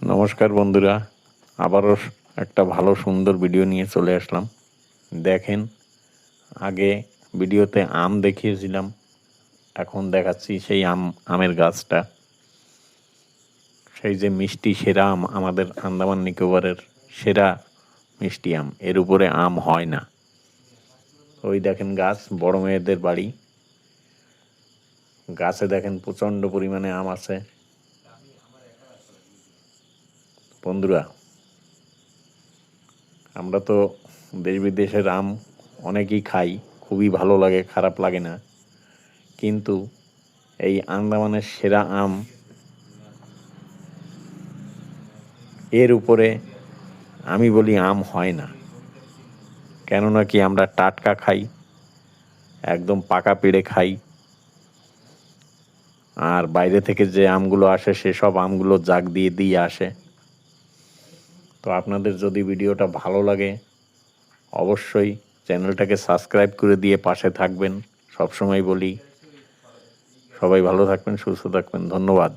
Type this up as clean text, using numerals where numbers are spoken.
নমস্কার বন্ধুরা, আবারও একটা ভালো সুন্দর ভিডিও নিয়ে চলে আসলাম। দেখেন, আগে ভিডিওতে আম দেখিয়েছিলাম, এখন দেখাচ্ছি সেই আমের গাছটা। সেই যে মিষ্টি সেরা আম, আমাদের আন্দামান নিকোবরের সেরা মিষ্টি আম, এর উপরে আম হয় না। ওই দেখেন গাছ, বড় মেয়েদের বাড়ি, গাছে দেখেন প্রচণ্ড পরিমাণে আম আছে। বন্ধুরা, আমরা তো দেশ বিদেশের আম অনেকেই খাই, খুবই ভালো লাগে, খারাপ লাগে না। কিন্তু এই আন্দামানের সেরা আম, এর উপরে আমি বলি আম হয় না। কেননা কি, আমরা টাটকা খাই, একদম পাকা পেড়ে খাই, আর বাইরে থেকে যে আমগুলো আসে সেসব আমগুলো জাগ দিয়ে দিয়ে আসে। তো আপনাদের যদি ভিডিওটা ভালো লাগে, অবশ্যই চ্যানেলটাকে সাবস্ক্রাইব করে দিয়ে পাশে থাকবেন। সবসময় বলি, সবাই ভালো থাকবেন, সুস্থ থাকবেন। ধন্যবাদ।